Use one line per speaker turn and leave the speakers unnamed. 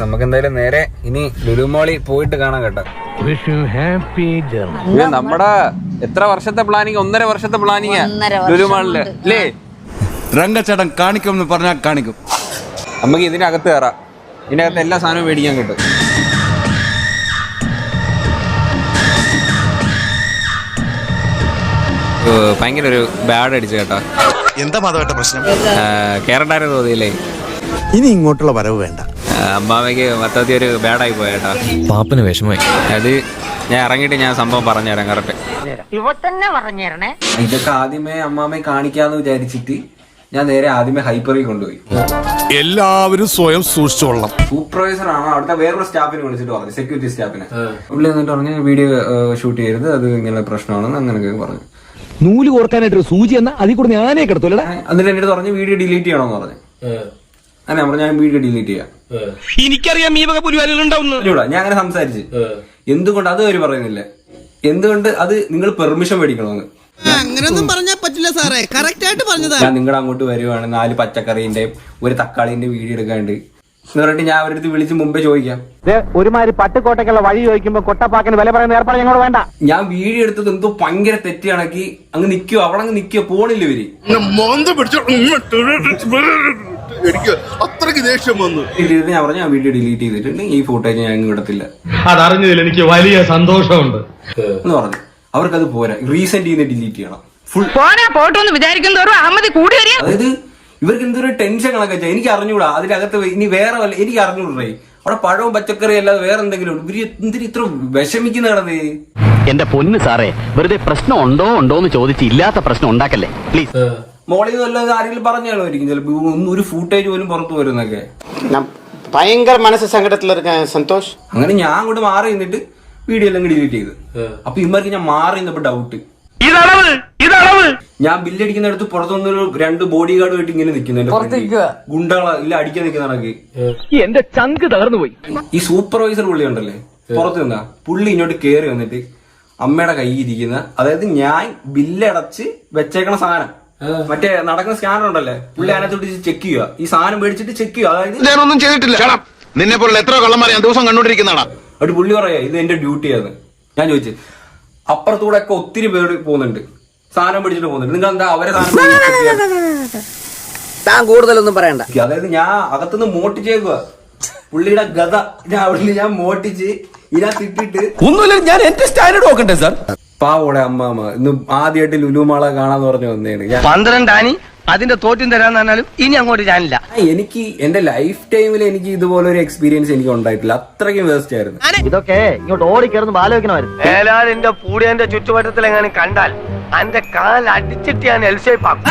നമുക്ക് എന്തായാലും നേരെ ഇനി ലുലുമോളി പോയിട്ട് കാണാം കേട്ടോ. നമ്മുടെ എത്ര വർഷത്തെ പ്ലാനിങ്? 1.5 വർഷത്തെ പ്ലാനിങ് ലുലുമാളില് അല്ലേ?
രംഗച്ചേട്ടൻ കാണിക്കും എന്ന് പറഞ്ഞാൽ കാണിക്കും.
നമുക്ക് ഇതിനകത്ത് കയറാം. ഇതിനകത്ത് എല്ലാ സാധനവും മേടിക്കാൻ കിട്ടും. ഭയങ്കര ഒരു ബാഡ് അടിച്ചു കേട്ടോ.
എന്താ മാധവേട്ട പ്രശ്നം?
കേരളാരെ തോന്നിയില്ലേ?
ഇനി ഇങ്ങോട്ടുള്ള വരവ് വേണ്ട.
അമ്മാമയ്ക്ക് മൊത്തത്തിൽ ഒരു ബാഡായി പോയേട്ടാ.
പാപ്പന് വിഷമമായി.
അത് ഞാൻ ഇറങ്ങിയിട്ട് ഞാൻ സംഭവം പറഞ്ഞുതരാം കറക്റ്റ്. ഇതൊക്കെ ആദ്യമേ അമ്മാമ്മയെ കാണിക്കാന്ന് വിചാരിച്ചിട്ട് ഞാൻ നേരെ ആദ്യമേ ഹൈപ്പറിൽ കൊണ്ടുപോയി.
എല്ലാവരും സ്വയം സൂക്ഷിച്ചോളണം.
സൂപ്പർവൈസർ ആണ് അവിടുത്തെ വേറൊരു സ്റ്റാഫിനെ വിളിച്ചിട്ട് പറഞ്ഞു, സെക്യൂരിറ്റി സ്റ്റാഫിനെ. പുള്ളി എന്നിട്ട് പറഞ്ഞു വീഡിയോ ഷൂട്ട് ചെയ്യരുത്, അത് ഇങ്ങനെ പ്രശ്നമാണെന്ന് അങ്ങനെയൊക്കെ പറഞ്ഞു.
നൂല് കോർക്കാനായിട്ട് സൂചി എന്നാ അതിൽ കൂടെ ഞാനേ കിടത്തൂല.
എന്നിട്ട് എന്റെ അടുത്ത് പറഞ്ഞു വീഡിയോ ഡിലീറ്റ് ചെയ്യണമെന്ന് പറഞ്ഞു. അങ്ങനെ പറഞ്ഞു ഞാൻ വീഡിയോ ഡിലീറ്റ് ചെയ്യാം.
എനിക്കറിയാം ഈ വക പുലിവാലുണ്ടാവുന്നു.
ഞാൻ അങ്ങനെ സംസാരിച്ച് എന്തുകൊണ്ട് അത് അവര് പറയുന്നില്ല, എന്തുകൊണ്ട് അത് നിങ്ങൾ പെർമിഷൻ മേടിക്കണമെന്ന്.
അങ്ങനെയൊന്നും പറഞ്ഞാൽ പറ്റില്ല സാറേ, കറക്റ്റ് ആയിട്ട് പറഞ്ഞതാ.
ഞാൻ നിങ്ങളുടെ അങ്ങോട്ട് വരുവാണ് 4 പച്ചക്കറിന്റെ ഒരു തക്കാളിന്റെ വീഡിയോ എടുക്കാണ്ട് എന്ന് പറഞ്ഞിട്ട് ഞാൻ അവരുടെ അടുത്ത് വിളിച്ച് മുമ്പേ ചോദിക്കാം.
ഒരുമാതിരി പട്ടുകോട്ടയ്ക്കുള്ള വഴി ചോദിക്കുമ്പോ കൊട്ടപ്പാക്കിന് വില പറയുന്ന ഏർപ്പാട് ഞങ്ങളോട് വേണ്ട.
ഞാൻ വീഡിയോ എടുത്തത് എന്തോ ഭയങ്കര തെറ്റ് കണക്കി അങ്ങ് നിക്കോ, അവിടെ അങ്ങ് നിക്കോ, പോണില്ല ഇവര്.
എനിക്ക് അത്രയ്ക്ക് ദേഷ്യം വന്നു.
ഞാൻ പറഞ്ഞു ഞാൻ വീഡിയോ ഡിലീറ്റ് ചെയ്തിട്ടുണ്ട്, ഈ ഫുട്ടേജ് ഞാൻ ഇടത്തില്ല.
അതറിഞ്ഞതിൽ എനിക്ക് വലിയ സന്തോഷമുണ്ട്
എന്ന് പറഞ്ഞു. അവർക്കത് പോരാ, റീസെന്റ് ചെയ്യുന്ന ഡിലീറ്റ് ചെയ്യണം.
പോട്ടെന്ന് വിചാരിക്കുന്നതോറും അഹമ്മദ് കൂടി വരിക.
അതായത് ഇവർക്ക് എന്തൊരു ടെൻഷൻ കണക്കെ എനിക്ക് അറിഞ്ഞൂടാ. അതിനകത്ത് ഇനി വേറെ വല്ല എനിക്ക് അറിഞ്ഞൂടേ. അവിടെ പഴവും പച്ചക്കറി അല്ലാതെ വേറെ എന്തെങ്കിലും ഇവര് എന്തിന് ഇത്ര വിഷമിക്കുന്ന കിടന്നേ?
എന്റെ പൊന്ന് സാറേ, വെറുതെ പ്രശ്നം ഉണ്ടോന്ന് ചോദിച്ച് ഇല്ലാത്ത പ്രശ്നം ഉണ്ടാക്കല്ലേ പ്ലീസ്.
മോളിൽ നിന്ന് വല്ലതും ആരെങ്കിലും പറഞ്ഞാലോയിരിക്കും ചിലപ്പോ ഒരു ഫൂട്ടേജ് പോലും പുറത്തു വരുന്നൊക്കെ.
ഭയങ്കര മനസ്സ് സങ്കടത്തിലിരിക്കാൻ സന്തോഷ്.
അങ്ങനെ ഞാൻ അങ്ങോട്ട് മാറി നിന്നിട്ട് വീഡിയോ എല്ലാം ഡിലീറ്റ് ചെയ്ത്. അപ്പൊ ഇമാർക്ക് ഞാൻ മാറി നിന്നപ്പോ ഡൗട്ട്, ഞാൻ ബില്ലടിക്കുന്നിടത്ത് പുറത്തുനിന്നൊരു 2 ബോഡി ഗാർഡ് ആയിട്ട് ഇങ്ങനെ നിൽക്കുന്നുണ്ട്, ഗുണ്ടകള ഇല്ല അടിക്കാൻ നിൽക്കുന്നതൊക്കെ.
എന്റെ ചങ്ക് തകർന്നു പോയി.
ഈ സൂപ്പർവൈസർ പുള്ളി ഉണ്ടല്ലേ പുറത്ത് നിന്നാ, പുള്ളി ഇങ്ങോട്ട് കയറി വന്നിട്ട് അമ്മയുടെ കൈ ഇരിക്കുന്ന, അതായത് ഞാൻ ബില്ലടച്ച് വെച്ചേക്കണ സാധനം മറ്റേ നടക്കുന്ന സ്കാനർ ഉണ്ടല്ലേ, പുള്ളി അതിനകത്തോട്ട് ചെക്ക് ചെയ്യുക, ഈ സാധനം മേടിച്ചിട്ട് ചെക്ക് ചെയ്യുക. അതായത്
ഞാനൊന്നും ചെയ്തിട്ടില്ല. നിന്നെ പോലെ എത്ര കള്ളന്മാരെ ഞാൻ ദിവസം കണ്ടോണ്ടിരിക്കുന്നതാ.
അവിടെ പുള്ളി പറയാ ഇത് എന്റെ ഡ്യൂട്ടിയാന്ന്. ഞാൻ ചോദിച്ചു അപ്പുറത്തൂടെ ഒക്കെ ഒത്തിരി പേര് പോകുന്നുണ്ട്, സാധനം പിടിച്ചിട്ട് പോകുന്നുണ്ട്, നിങ്ങൾ എന്താ അവരെ സാധനം?
താൻ കൂടുതലൊന്നും പറയണ്ട.
അതായത് ഞാൻ അകത്തുനിന്ന് മോട്ടിച്ചേക്കുക, പുള്ളിയുടെ ഗത ഞാൻ മോട്ടിച്ച് ഇതിനകത്ത് ഇട്ടിട്ട്
ഒന്നുമില്ല, ഞാൻ എന്റെ സ്റ്റാൻഡേർഡ് നോക്കട്ടെ സാർ.
പാവോടെ അമ്മാമ്മ ഇന്ന് ആദ്യമായിട്ട് ലുലുമാള കാണാന്ന് പറഞ്ഞു വന്നേണ്.
12 ആനി അതിന്റെ തോറ്റും തരാന്ന് പറഞ്ഞാലും ഇനി അങ്ങോട്ട് ഞാനില്ല.
എനിക്ക് എന്റെ ലൈഫ് ടൈമിൽ എനിക്ക് ഇതുപോലെ ഒരു എക്സ്പീരിയൻസ് എനിക്ക് ഉണ്ടായിട്ടില്ല. അത്രയ്ക്കും വേസ്റ്റ് ആയിരുന്നു
ഇതൊക്കെ. ഇങ്ങോട്ട് ഓടിക്കയറുന്ന ആലോചിക്കണമായിരുന്നു. എന്റെ പൂടിയന്റെ ചുറ്റുവട്ടത്തിൽ എങ്ങനെ കണ്ടാൽ എന്റെ കാൽ അടിച്ചിട്ട് ഞാൻ എൽഷേപ്പാക്കും.